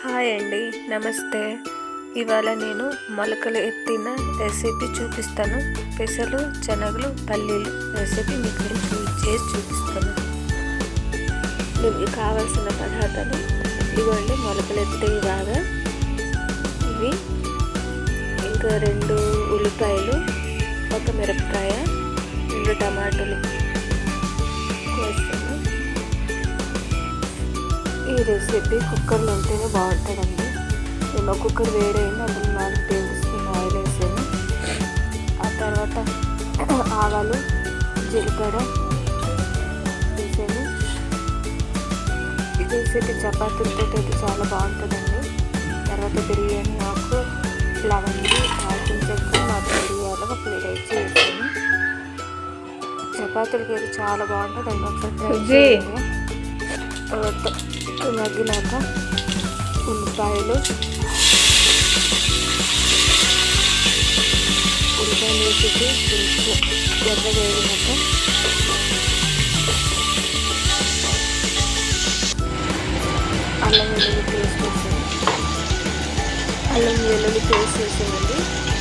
Hi అండి, నమస్తే. ఇవాళ నేను మొలకలు ఎత్తిన రెసిపీ చూపిస్తాను. పెసలు, శనగలు, పల్లీలు రెసిపీ మీకు చేసి చూపిస్తాను. ఇవి కావాల్సిన పదార్థాలు ఇవ్వండి. మొలకలు ఎత్తే బాగా ఇవి, ఇంకా 2 ఉల్లిపాయలు, 1 మిరపకాయ, 2 టమాటాలు కోసాను. ఈ రెసిపీ కుక్కర్లో ఉంటేనే బాగుంటుందండి. నేను కుక్కర్ వేడైంది, అందులో 4 టేబుల్ స్పూన్ ఆయిల్ వేసాను. ఆ తర్వాత ఆవాలు, జీలకర్ర వేసాను. ఈ రెసిపీ చపాతీలతో అయితే చాలా బాగుంటుందండి. తర్వాత బిర్యానీ ఆకు, లవంగి, దాల్చిన చెక్క, 4 మిరియాలు, 1 ఇలాచీ వేసాను. చపాతీలకి అయితే చాలా బాగుంటుందండి. ఒకసారి ట్రై చేయండి. మగ్గినాక ఉల్లిపాయలు వేసి ఎర్రగా వేగినాక అల్లం వెల్లుల్లి పేస్ట్ వేసాను. అల్లం వెల్లుల్లి పేస్ట్ వేసానండి.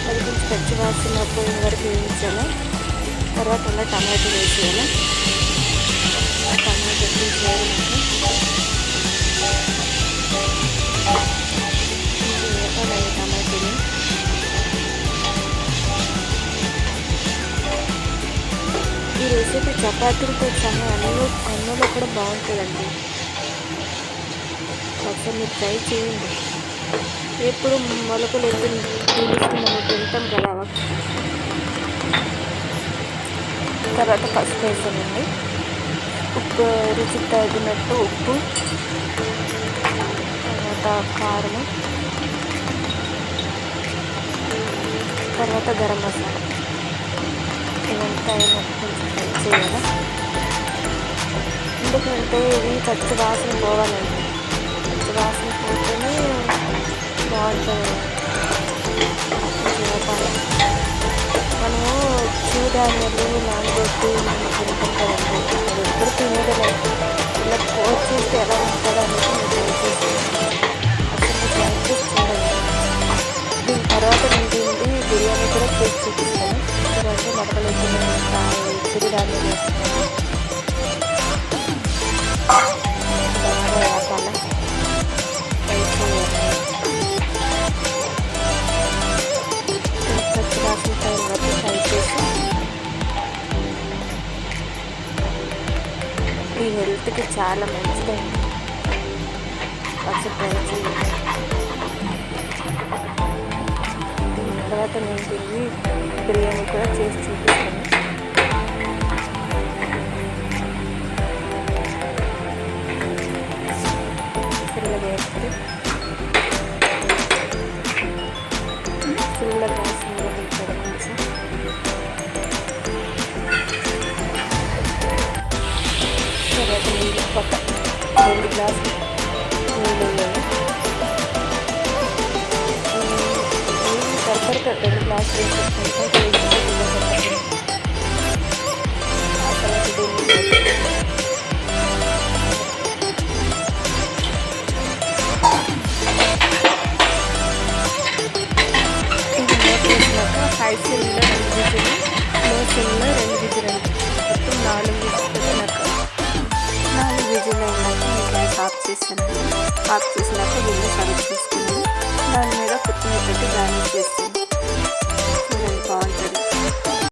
అది కొంచెం పచ్చివాసన పోయిన వరకు వేయించాలి. తర్వాత అలా టమాటో వేసేయాలి. టమాటో వేయాలి. ఈ రెసిపీ చపాతీలతో సహా అన్నంలో కూడా బాగుంటుందండి. ఒకసారి మీరు ట్రై చేయండి. ఎప్పుడు మొలకలు ఎత్తి మనం తింటాం కదా. తర్వాత పసుపు వేసానండి. ఉప్పు రుచికి తగినట్టు ఉప్పు, తర్వాత కారం, తర్వాత గరం మసాలా ఇవంతా కొంచెం ఫ్రై చేయాలి. ఎందుకంటే ఇవి పచ్చి వాసన పోవాలండి. పచ్చి వాసన పోతేనే బాగుంటుంది. మనము చూడాలి నానబెట్టి మనం తింటాం కదండి. అది ఎప్పుడు తినేదే ఇలా కోట్ చేస్తే ఎలా ఉంటుందో అనేది నేను ట్రై చేస్తాను. అసలు ట్రై చేసి చూడండి. దీని తర్వాత నేను దీన్ని బిర్యానీ కూడా చేసి చూపిస్తాను. ఎందుకంటే మొలకలు చిరుధాన్యం వేస్తున్నాను. బాగా వేపాల ఫ్రై చేయాలి. పచ్చి వాసన పోయిన వరకు ఫ్రై చేసి ఈ హెల్త్కి చాలా మంచిదండి. ఒకసారి ట్రై చేయాలి. తర్వాత నేను తిరిగి బిర్యానీ కూడా చేసి చూపిస్తాను. ఫుల్గా వేస్తే ఫుల్గా గ్యాస్ మీద పెట్టారు. కొంచెం తర్వాత నీళ్ళు 2 గ్లాసులు నీళ్ళు వేయాలి. సరిపడతా 2 గ్లాసులు వేసుకుంటే ఆ తర్వాత దీన్ని హై సిమ్లో 2 విజిల్, లో సిమ్లో 2 విజిల్ అండి. మొత్తం 4 విజిల్ పెట్టినాక 4 విజిల్ అయినాక నేను గ్యాస్ ఆఫ్ చేశాను. ఆఫ్ చేసినాక గిన్నె సర్వ్